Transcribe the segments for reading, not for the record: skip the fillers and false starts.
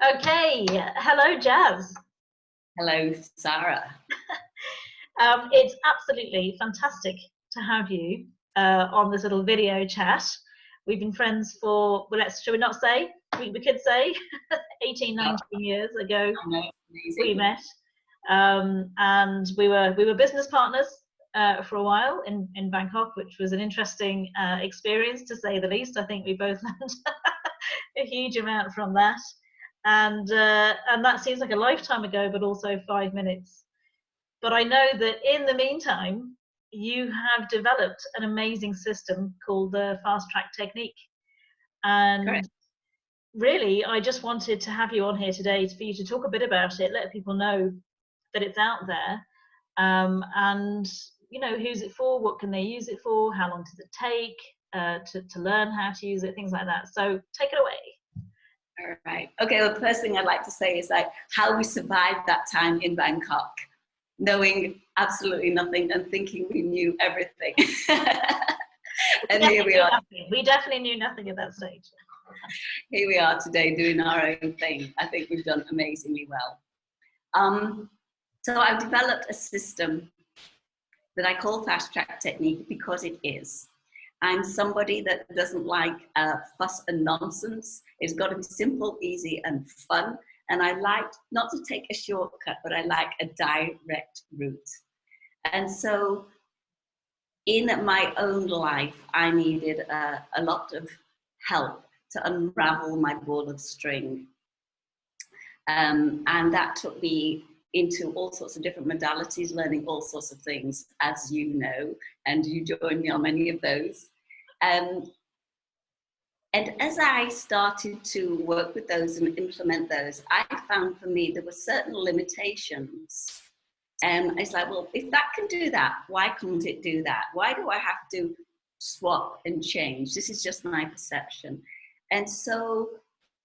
Okay, hello, Jazz. Hello, Sarah. It's absolutely fantastic to have you on this little video chat. We've been friends for, well, shall we not say? We could say 18, Oh, 19 years ago we amazing. met. And we were business partners for a while in Bangkok, which was an interesting experience to say the least. I think we both learned a huge amount from that. And that seems like a lifetime ago, but also 5 minutes. But I know that in the meantime, you have developed an amazing system called the fast track technique. And Correct. really, I just wanted to have you on here today for you to talk a bit about it, let people know that it's out there, and who's it for, what can they use it for, how long does it take to learn how to use it, things like that. So take it away. All right. Okay. Well, the first thing I'd like to say is like how we survived that time in Bangkok, knowing absolutely nothing and thinking we knew everything. And here we are. We definitely knew nothing at that stage. Here we are today doing our own thing. I think we've done amazingly well. So I've developed a system that I call fast track technique because it is. I'm somebody that doesn't like fuss and nonsense. It's got to be simple, easy, and fun. And I like not to take a shortcut, but I like a direct route. And so in my own life, I needed a lot of help to unravel my ball of string. And that took me into all sorts of different modalities, learning all sorts of things, as you know, and you joined me on many of those. And as I started to work with those and implement those, I found for me there were certain limitations. And it's like, well, if that can do that, why can't it do that? Why do I have to swap and change? This is just my perception. And so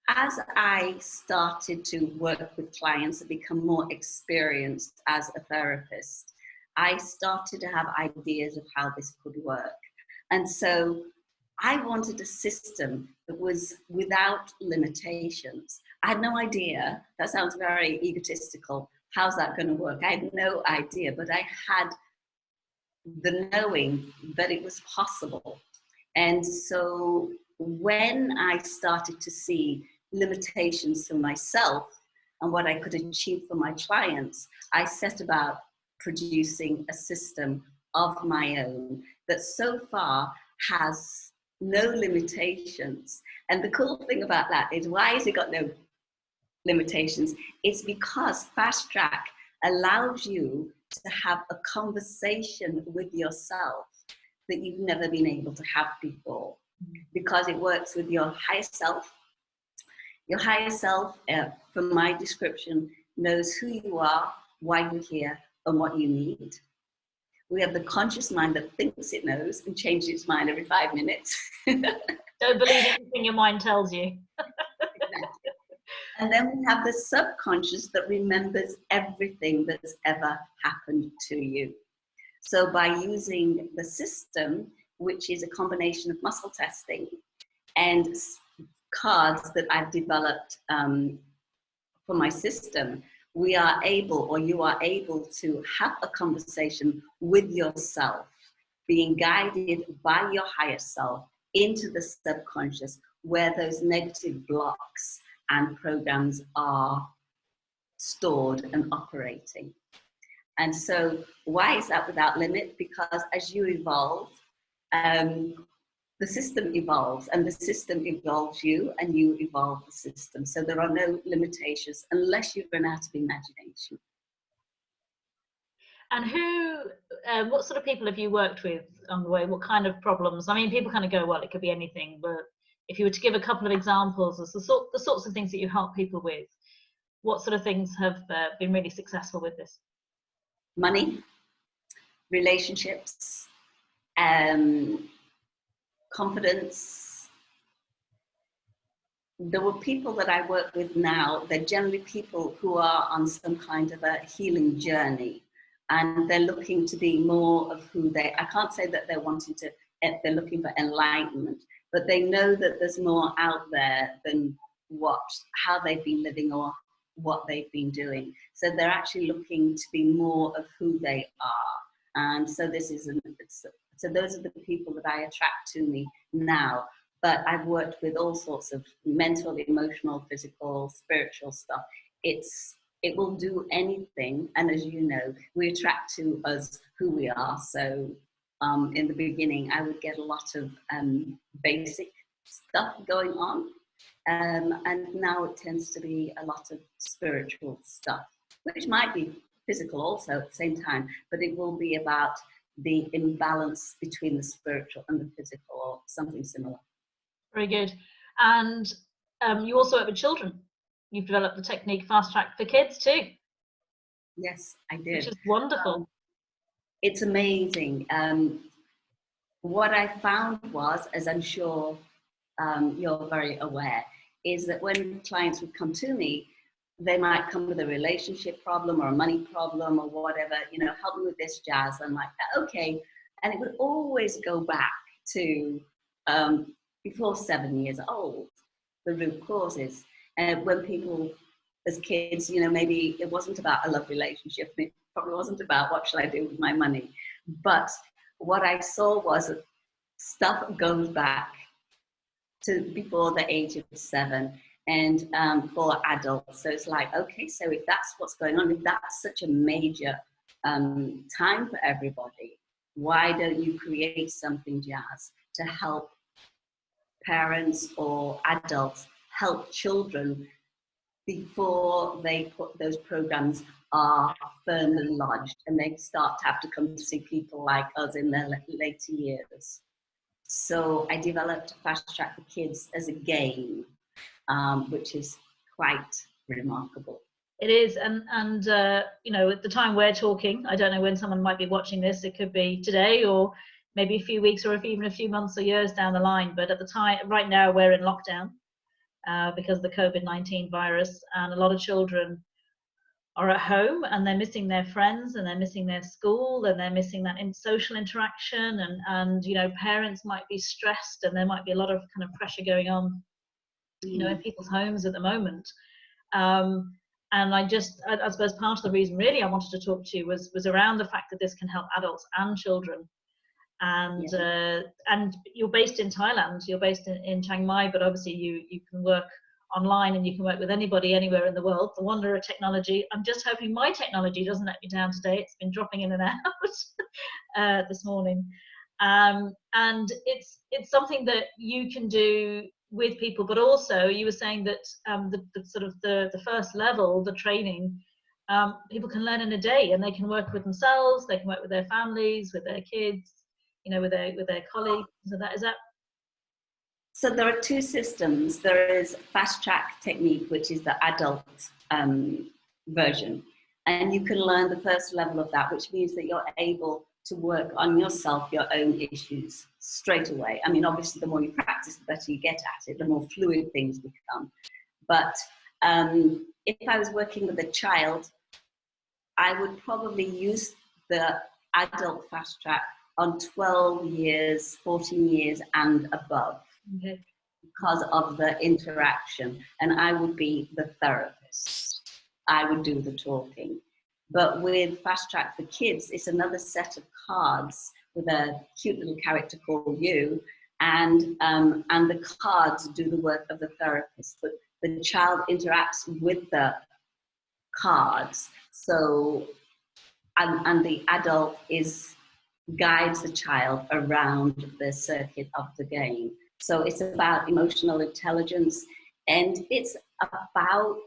as I started to work with clients and become more experienced as a therapist, I started to have ideas of how this could work. And so I wanted a system that was without limitations. I had no idea, that sounds very egotistical, how's that going to work? I had no idea, but I had the knowing that it was possible. And so when I started to see limitations for myself and what I could achieve for my clients, I set about producing a system of my own that so far has no limitations. And the cool thing about that is, why has it got no limitations? It's because fast track allows you to have a conversation with yourself that you've never been able to have before, because it works with your higher self. Your higher self, from my description, knows who you are, why you're here, and what you need. We have the conscious mind that thinks it knows and changes its mind every 5 minutes. Don't believe anything your mind tells you. Exactly. And then we have the subconscious that remembers everything that's ever happened to you. So by using the system, which is a combination of muscle testing and cards that I've developed for my system, we are able, or you are able, to have a conversation with yourself, being guided by your higher self into the subconscious, where those negative blocks and programs are stored and operating. And so why is that without limit? Because as you evolve, the system evolves, and the system evolves you, and you evolve the system. So there are no limitations unless you run out of imagination. And what sort of people have you worked with on the way? What kind of problems? I mean, people kind of go, well, it could be anything, but if you were to give a couple of examples of the sorts of things that you help people with, what sort of things have been really successful with this? Money, relationships, confidence. There were people that I work with now, they're generally people who are on some kind of a healing journey, and they're looking to be more of who they, I can't say that they're looking for enlightenment, but they know that there's more out there than how they've been living or what they've been doing. So they're actually looking to be more of who they are. And so so those are the people that I attract to me now. But I've worked with all sorts of mental, emotional, physical, spiritual stuff. It will do anything. And as you know, we attract to us who we are. So in the beginning, I would get a lot of basic stuff going on. And now it tends to be a lot of spiritual stuff, which might be physical also at the same time, but it will be about the imbalance between the spiritual and the physical, or something similar. Very good. And you also work with children. You've developed the technique Fast Track for Kids too. Yes, I did. Which is wonderful. It's amazing. What I found was, as I'm sure you're very aware, is that when clients would come to me, they might come with a relationship problem or a money problem or whatever, help me with this, Jazz. I'm like, okay. And it would always go back to before 7 years old, the root causes. And when people, as kids, maybe it wasn't about a love relationship. It probably wasn't about what shall I do with my money. But what I saw was that stuff goes back to before the age of 7. And for adults. So it's like, okay, so if that's what's going on, if that's such a major time for everybody, why don't you create something, Jazz, to help parents or adults help children before they put those programs are firmly lodged and they start to have to come to see people like us in their later years. So I developed Fast Track for Kids as a game. Which is quite remarkable. It is, and at the time we're talking, I don't know when someone might be watching this. It could be today, or maybe a few weeks, or even a few months or years down the line. But at the time, right now, we're in lockdown because of the COVID-19 virus, and a lot of children are at home, and they're missing their friends, and they're missing their school, and they're missing that social interaction, and parents might be stressed, and there might be a lot of kind of pressure going on in people's homes at the moment. And I suppose part of the reason really I wanted to talk to you was around the fact that this can help adults and children. And and you're based in Thailand, you're based in Chang Mai, but obviously you can work online and you can work with anybody anywhere in the world. The wonder of technology. I'm just hoping my technology doesn't let me down today. It's been dropping in and out this morning. And it's something that you can do with people, but also you were saying that the first level, the training, people can learn in a day, and they can work with themselves, they can work with their families, with their kids, with their colleagues. So there are two systems. There is Fast Track technique, which is the adult version, and you can learn the first level of that, which means that you're able to work on yourself, your own issues straight away. I mean, obviously, the more you practice, the better you get at it, the more fluid things become. But if I was working with a child, I would probably use the adult Fast Track on 12 years, 14 years and above, because of the interaction. And I would be the therapist. I would do the talking. But with Fast Track for Kids, it's another set of cards with a cute little character called you, and the cards do the work of the therapist. But the child interacts with the cards, so and the adult guides the child around the circuit of the game. So it's about emotional intelligence, and it's about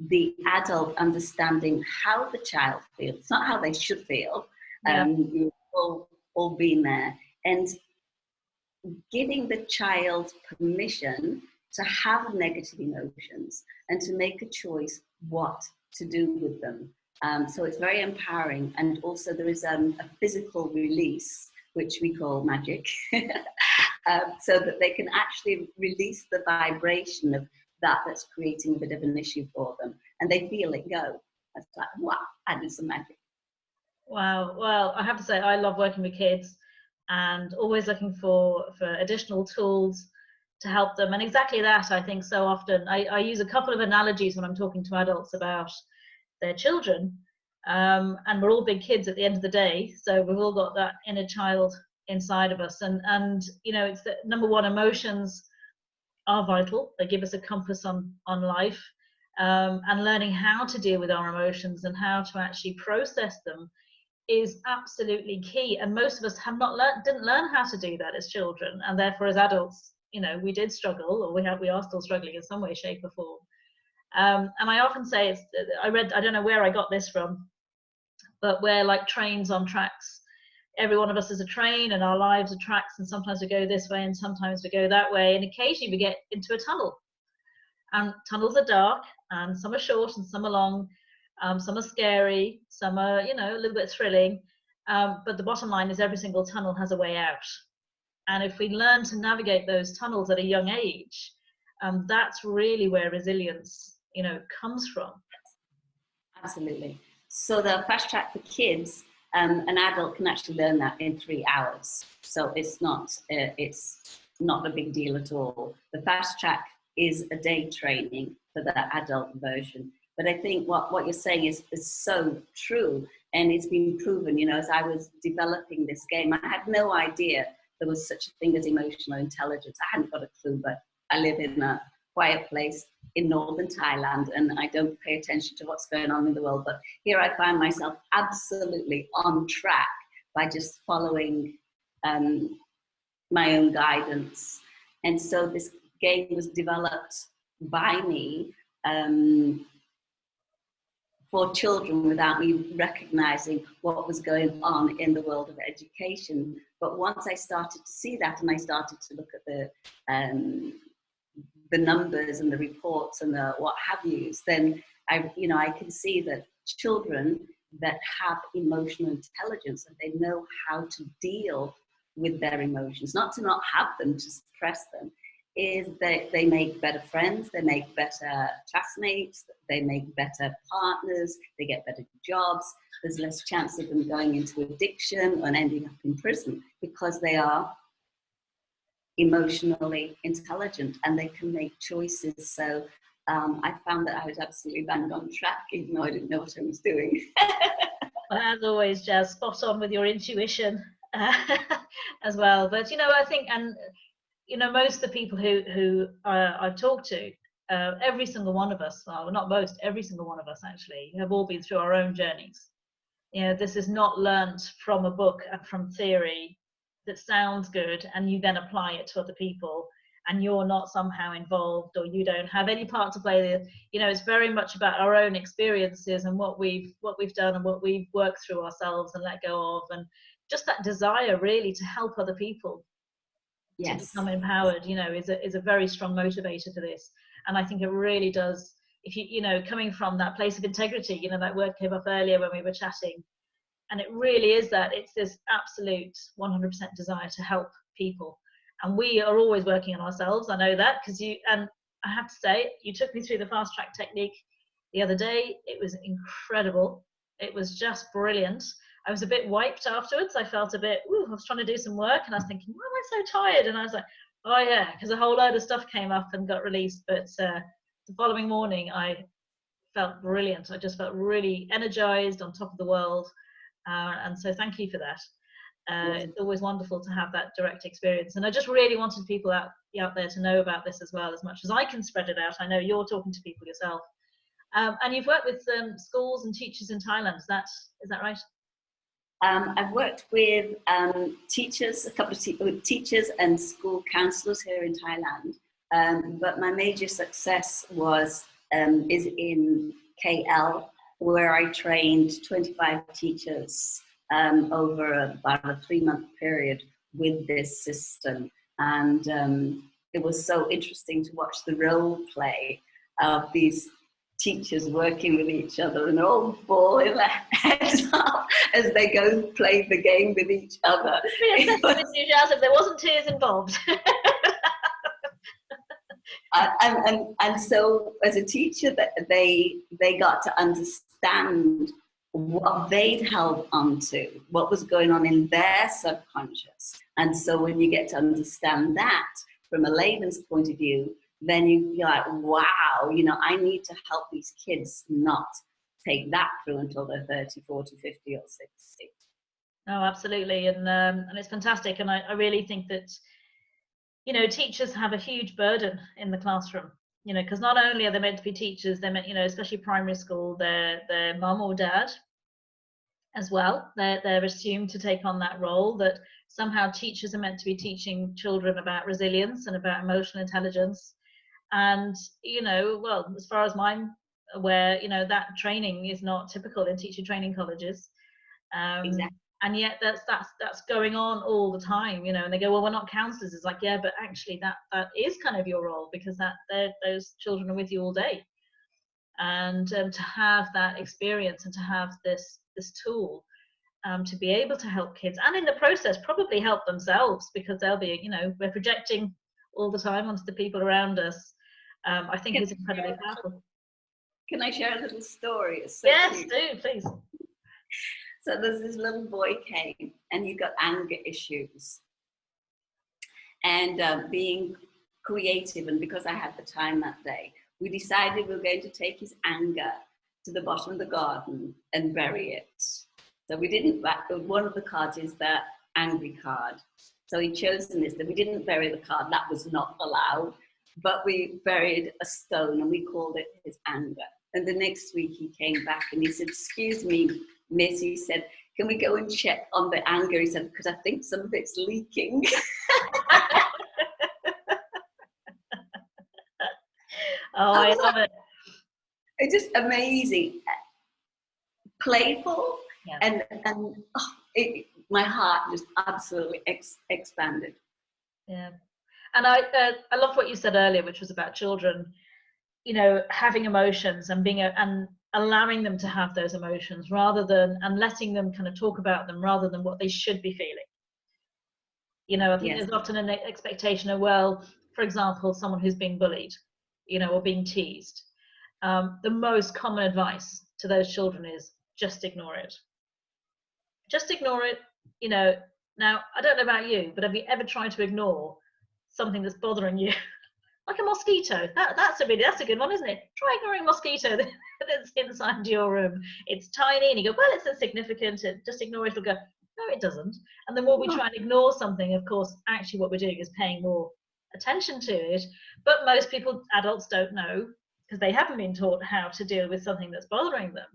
the adult understanding how the child feels. It's not how they should feel. You've all been there. And giving the child permission to have negative emotions and to make a choice what to do with them. So it's very empowering. And also there is a physical release, which we call magic, so that they can actually release the vibration of that's creating a bit of an issue for them, and they feel it go. It's like, wow, I did some magic. Wow. Well, I have to say, I love working with kids, and always looking for additional tools to help them. And exactly that, I think so often, I use a couple of analogies when I'm talking to adults about their children. And we're all big kids at the end of the day, so we've all got that inner child inside of us. And you know, it's the number one, emotions are vital. They give us a compass on life, and learning how to deal with our emotions and how to actually process them is absolutely key. And most of us have not didn't learn how to do that as children, and therefore as adults, you know, we did struggle, or we are still struggling in some way, shape, or form. And I often say, I don't know where I got this from, but we're like trains on tracks. Every one of us is a train, and our lives are tracks, and sometimes we go this way and sometimes we go that way, and occasionally we get into a tunnel. And tunnels are dark, and some are short and some are long, some are scary, some are, you know, a little bit thrilling, but the bottom line is every single tunnel has a way out. And if we learn to navigate those tunnels at a young age, that's really where resilience, you know, comes from. Absolutely. So the fast track for kids, an adult can actually learn that in 3 hours. So it's not a big deal at all. The fast track is a day training for the adult version. But I think what you're saying is so true, and it's been proven. You know, as I was developing this game, I had no idea there was such a thing as emotional intelligence. I hadn't got a clue, but I live in a quiet place in northern Thailand, and I don't pay attention to what's going on in the world. But here I find myself absolutely on track by just following my own guidance. And so this game was developed by me for children without me recognizing what was going on in the world of education. But once I started to see that, and I started to look at the numbers and the reports and the what have yous, then I can see that children that have emotional intelligence, and they know how to deal with their emotions, not to not have them, to suppress them, is that they make better friends, they make better classmates, they make better partners, they get better jobs. There's less chance of them going into addiction and ending up in prison, because they are emotionally intelligent and they can make choices. So I found that I was absolutely bang on track, even though I didn't know what I was doing. Well, as always, Jaz, spot on with your intuition as well. But, you know, I think, and, you know, most of the people who I've talked to, every single one of us, well, not most, every single one of us actually, have all been through our own journeys. You know, this is not learnt from a book and from theory that sounds good and you then apply it to other people, and you're not somehow involved, or you don't have any part to play there. You know, it's very much about our own experiences and what we've done and what we've worked through ourselves and let go of, and just that desire really to help other people. Yes. To become empowered, you know, is a very strong motivator for this. And I think it really does, if you know, coming from that place of integrity, you know, that word came up earlier when we were chatting, and it really is that, it's this absolute 100% desire to help people. And we are always working on ourselves. I know that, because and I have to say, you took me through the fast track technique the other day. It was incredible. It was just brilliant. I was a bit wiped afterwards. I felt a bit, I was trying to do some work and I was thinking, why am I so tired? And I was like, oh yeah, because a whole load of stuff came up and got released. But the following morning, I felt brilliant. I just felt really energized, on top of the world. And so thank you for that. It's always wonderful to have that direct experience. And I just really wanted people out there to know about this as well, as much as I can spread it out. I know you're talking to people yourself. And you've worked with schools and teachers in Thailand. Is that right? I've worked with teachers, a couple of teachers and school counsellors here in Thailand. But my major success is in KL, where I trained 25 teachers over about a 3-month period with this system. And it was so interesting to watch the role play of these teachers working with each other, and they're all bawling their heads off as they go play the game with each other. If there wasn't tears involved. And so as a teacher, they got to understand what they'd held onto, what was going on in their subconscious. And so when you get to understand that, from a layman's point of view, then you're like, wow, you know, I need to help these kids not take that through until they're 30, 40, 50 or 60. Oh, absolutely. And it's fantastic. And I really think that, you know, teachers have a huge burden in the classroom, you know, because not only are they meant to be teachers, they're meant, you know, especially primary school, they're mum or dad as well. They're assumed to take on that role, that somehow teachers are meant to be teaching children about resilience and about emotional intelligence. And, you know, well, as far as I'm aware, you know, that training is not typical in teacher training colleges. Exactly. And yet that's going on all the time, you know, and they go, well, we're not counselors. It's like, yeah, but actually that is kind of your role, because those children are with you all day. And to have that experience and to have this tool, to be able to help kids, and in the process probably help themselves, because they'll be, you know, we're projecting all the time onto the people around us, I think is incredibly powerful. Can I share a little story? It's so yes, cute. do, please. So there's this little boy came, and he got anger issues. And being creative, and because I had the time that day, we decided we were going to take his anger to the bottom of the garden and bury it. So we didn't, one of the cards is the angry card. So he chosen this, that we didn't bury the card, that was not allowed, but we buried a stone and we called it his anger. And the next week he came back and he said, excuse me, miss, he said, can we go and check on the anger? He said, because I think some of it's leaking. Oh, I love it. It's just amazing. Playful, yeah. and my heart just absolutely expanded. Yeah. And I love what you said earlier, which was about children, you know, having emotions and and allowing them to have those emotions, rather than, and letting them kind of talk about them rather than what they should be feeling. You know, I think there's often an expectation of, well, for example, someone who's being bullied, you know, or being teased. The most common advice to those children is just ignore it. Just ignore it. You know, now, I don't know about you, but have you ever tried to ignore something that's bothering you? Like a mosquito. That's a good one, isn't it? Try ignoring a mosquito that's inside your room. It's tiny, and you go, well, it's insignificant. Just ignore it. It'll go, no, it doesn't. And the more we try and ignore something, of course, actually what we're doing is paying more attention to it. But most people, adults, don't know, because they haven't been taught how to deal with something that's bothering them.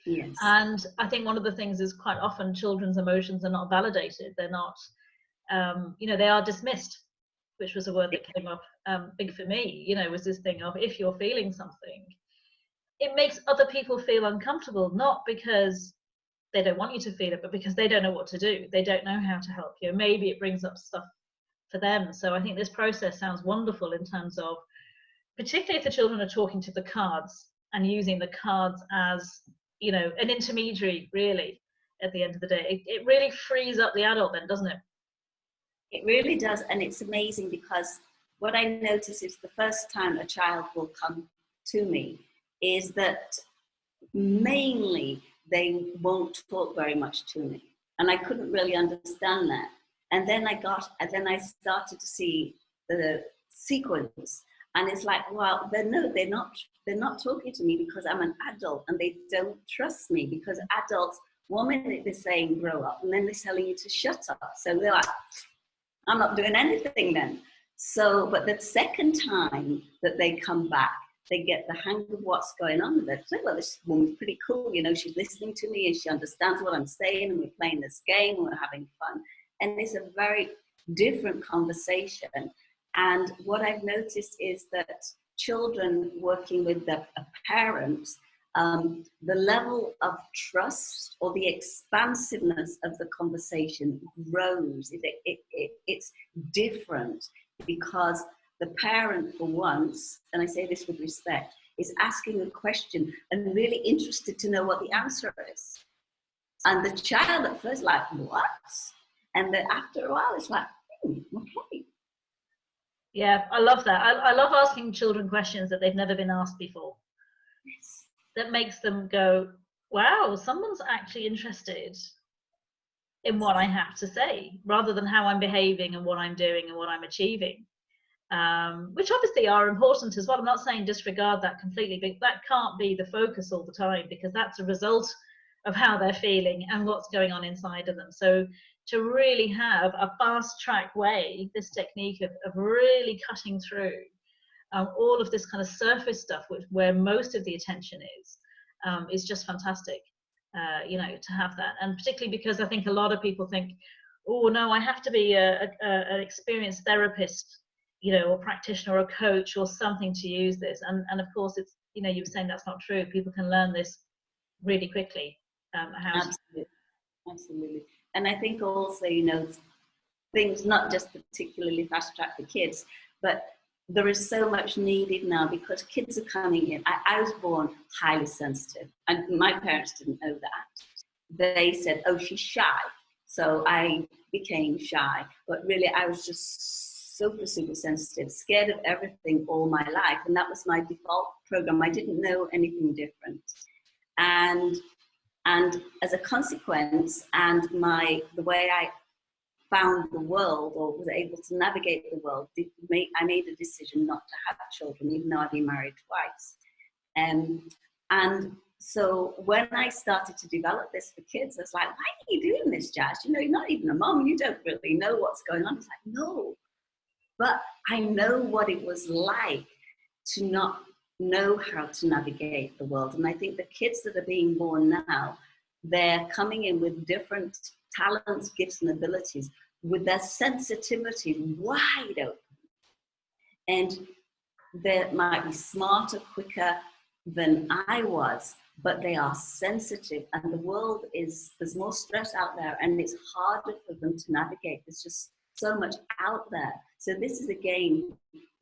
Yes. And I think one of the things is, quite often children's emotions are not validated. They're not, you know, they are dismissed, which was a word that came up big for me, you know, was this thing of, if you're feeling something, it makes other people feel uncomfortable, not because they don't want you to feel it, but because they don't know what to do. They don't know how to help you. Maybe it brings up stuff for them. So I think this process sounds wonderful in terms of, particularly if the children are talking to the cards and using the cards as, you know, an intermediary, really, at the end of the day. It really frees up the adult then, doesn't it? It really does. And it's amazing, because what I notice is the first time a child will come to me is that mainly they won't talk very much to me. And I couldn't really understand that. And then I started to see the sequence. And it's like, well, they're not talking to me because I'm an adult, and they don't trust me, because adults, one minute they're saying grow up, and then they're telling you to shut up. So they're like, I'm not doing anything then. So, but the second time that they come back, they get the hang of what's going on with it. So, well, this woman's pretty cool, you know, she's listening to me and she understands what I'm saying, and we're playing this game and we're having fun. And it's a very different conversation. And what I've noticed is that children working with a parent, the level of trust or the expansiveness of the conversation grows. It's different, because the parent, for once, and I say this with respect, is asking a question and really interested to know what the answer is. And the child at first like, what? And then after a while it's like, okay. Yeah, I love that. I love asking children questions that they've never been asked before. Yes. That makes them go, wow, someone's actually interested in what I have to say, rather than how I'm behaving and what I'm doing and what I'm achieving, which obviously are important as well. I'm not saying disregard that completely, but that can't be the focus all the time, because that's a result of how they're feeling and what's going on inside of them. So to really have a fast track way, this technique of really cutting through all of this kind of surface stuff, where most of the attention is just fantastic. You know, to have that, and particularly because I think a lot of people think, oh no, I have to be an experienced therapist, you know, or practitioner or coach or something to use this. And of course, it's, you know, you were saying that's not true. People can learn this really quickly. Absolutely. And I think also, you know, things not just particularly fast track for kids, but there is so much needed now, because kids are coming in. I was born highly sensitive, and my parents didn't know that. They said, oh, she's shy. So I became shy, but really I was just super, super sensitive, scared of everything all my life. And that was my default program. I didn't know anything different. And as a consequence, and the way I found the world, or was able to navigate the world, I made a decision not to have children, even though I'd been married twice. And so when I started to develop this for kids, I was like, why are you doing this, Jaz? You know, you're not even a mom. You don't really know what's going on. It's like, no, but I know what it was like to not know how to navigate the world. And I think the kids that are being born now, they're coming in with different talents, gifts, and abilities, with their sensitivity wide open. And they might be smarter, quicker than I was, but they are sensitive. And the world there's more stress out there, and it's harder for them to navigate. There's just so much out there. So this is a game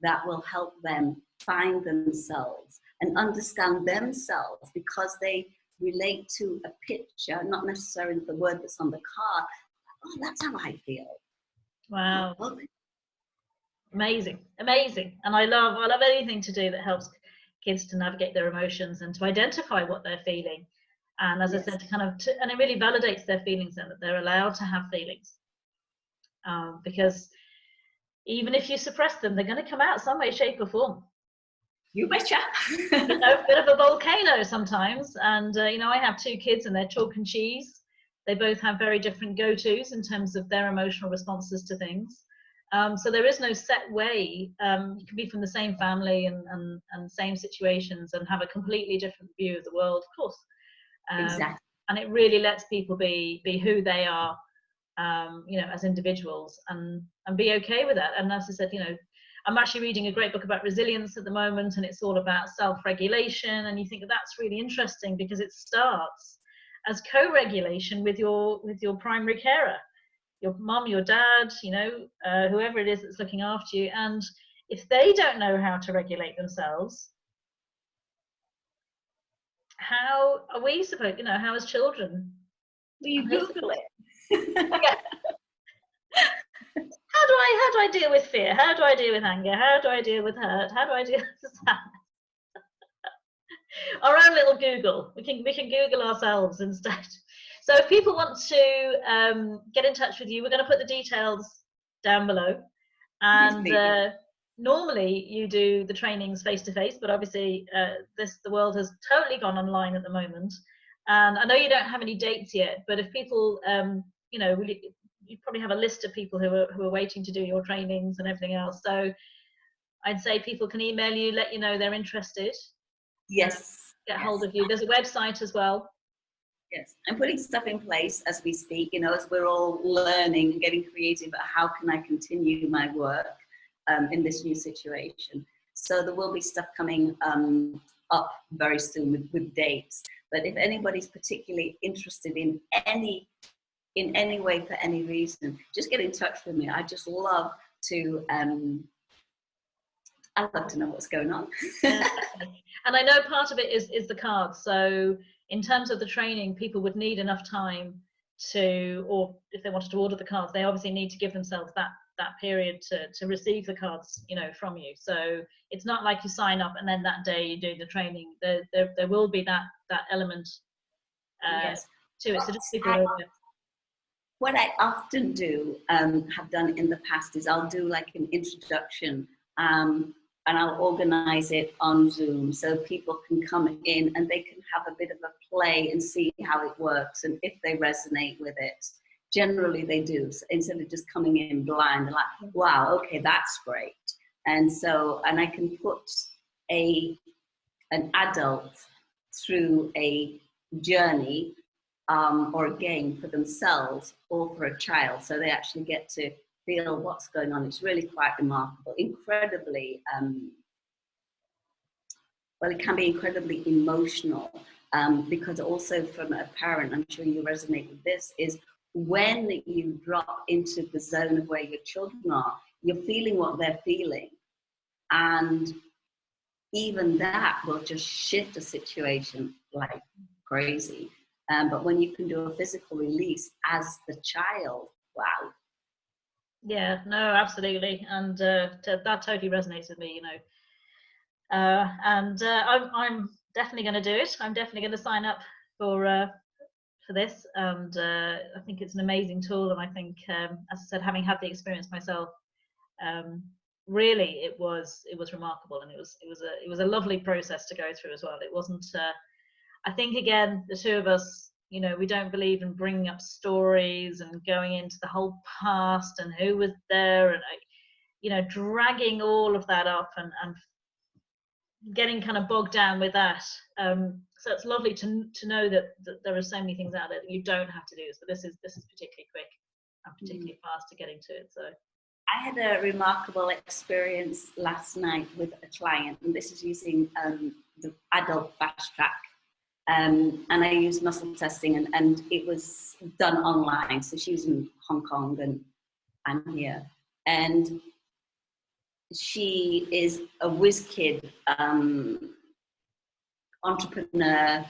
that will help them find themselves and understand themselves, because they relate to a picture, not necessarily the word that's on the card. Oh, that's how I feel. Wow. Oh, Amazing. And I love anything to do that helps kids to navigate their emotions and to identify what they're feeling. And as I said, and it really validates their feelings, and that they're allowed to have feelings. Because even if you suppress them, they're going to come out some way, shape, or form. You betcha. You know, a bit of a volcano sometimes. And you know, I have two kids, and they're chalk and cheese. They both have very different go-tos in terms of their emotional responses to things. So there is no set way. You can be from the same family and same situations and have a completely different view of the world, of course. Exactly. And it really lets people be who they are, you know, as individuals, and be okay with that. And as I said, you know, I'm actually reading a great book about resilience at the moment, and it's all about self-regulation. And you think that's really interesting, because it starts as co-regulation with your primary carer, your mom, your dad, you know, whoever it is that's looking after you. And if they don't know how to regulate themselves, how are we supposed, you know, how as children? Will you Google it? Yeah. How do I deal with fear? How do I deal with anger? How do I deal with hurt? How do I deal with sadness? Our own little Google. We can Google ourselves instead. So if people want to get in touch with you, we're going to put the details down below. And normally you do the trainings face to face, but obviously the world has totally gone online at the moment. And I know you don't have any dates yet, but if people, you know, really, you probably have a list of people who are waiting to do your trainings and everything else. So I'd say people can email you, let you know they're interested. Yes. Get hold of you. There's a website as well. Yes, I'm putting stuff in place as we speak, you know, as we're all learning and getting creative about how can I continue my work in this new situation. So there will be stuff coming up very soon with dates. But if anybody's particularly interested in any way for any reason, just get in touch with me. I just love to I'd love to know what's going on. And I know part of it is the cards. So in terms of the training, people would need enough time to, or if they wanted to order the cards, they obviously need to give themselves that period to receive the cards, you know, from you. So it's not like you sign up and then that day you do the training. There will be that element Yes. to it. So just people over. what I often do, have done in the past, is I'll do like an introduction, and I'll organize it on Zoom so people can come in and they can have a bit of a play and see how it works and if they resonate with it. Generally they do. So instead of just coming in blind, they're like, wow, okay, that's great. And so, and I can put an adult through a journey or a game for themselves or for a child, so they actually get to feel what's going on. It's really quite remarkable, incredibly, well, it can be incredibly emotional, because also from a parent, I'm sure you resonate with this, is when you drop into the zone of where your children are, you're feeling what they're feeling. And even that will just shift a situation like crazy. But when you can do a physical release as the child, wow. Yeah, no, absolutely. And that totally resonates with me, you know. I'm definitely going to do it. I'm definitely going to sign up for this. And I think it's an amazing tool. And I think, as I said, having had the experience myself, really it was remarkable, and it was a lovely process to go through as well. It wasn't I think, again, the two of us, you know, we don't believe in bringing up stories and going into the whole past and who was there, and you know, dragging all of that up and getting kind of bogged down with that. So it's lovely to know that there are so many things out there that you don't have to do. So this is particularly quick and particularly fast to getting to it. So I had a remarkable experience last night with a client, and this is using the adult fast track. And I used muscle testing, and it was done online. So she was in Hong Kong and I'm here. And she is a whiz kid, entrepreneur,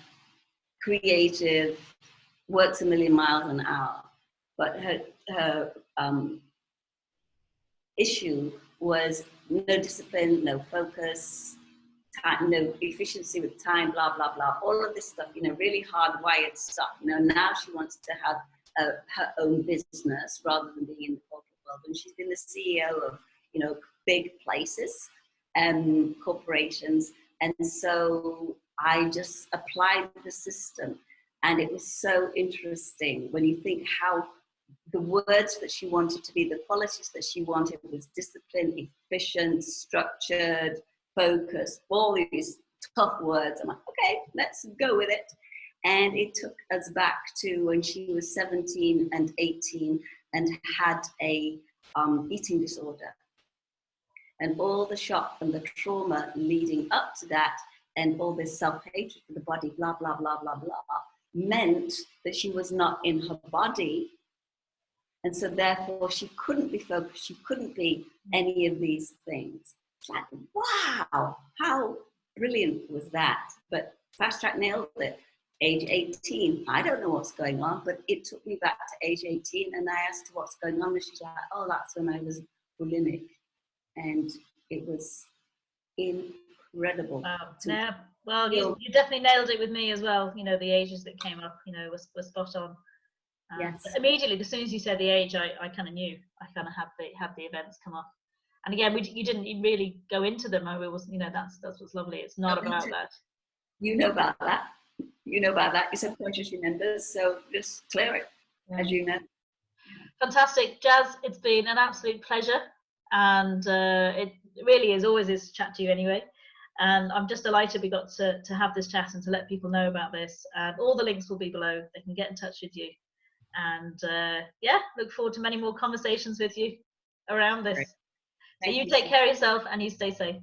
creative, works a million miles an hour. But her issue was no discipline, no focus, time, no efficiency with time, blah, blah, blah. All of this stuff, you know, really hardwired stuff. You know, now she wants to have her own business rather than being in the corporate world. And she's been the CEO of, you know, big places and corporations. And so I just applied the system. And it was so interesting when you think how the words that she wanted to be, the qualities that she wanted was discipline, efficient, structured, focused, all these tough words. I'm like, okay, let's go with it. And it took us back to when she was 17 and 18 and had a eating disorder. And all the shock and the trauma leading up to that and all this self-hatred for the body, blah, blah, blah, blah, blah, meant that she was not in her body. And so therefore she couldn't be focused, she couldn't be any of these things. It's like, wow, how brilliant was that? But Fast Track nailed it. Age 18, I don't know what's going on, but it took me back to age 18 and I asked her what's going on and she's like, oh, that's when I was bulimic. And it was incredible. wow. Yeah, well, you definitely nailed it with me as well. You know, the ages that came up, you know, was spot on. Yes. Immediately, as soon as you said the age, I kind of knew. I kind of had the events come up, and again, you didn't really go into them. I was, you know, that's what's lovely. It's not about that. You know about that. You know about that. Your subconscious remembers, so just clear it, as you know. Fantastic, Jaz. It's been an absolute pleasure, and it really is always is to chat to you anyway. And I'm just delighted we got to have this chat and to let people know about this. And all the links will be below. They can get in touch with you. And yeah, look forward to many more conversations with you around this. So you take care of yourself and you stay safe.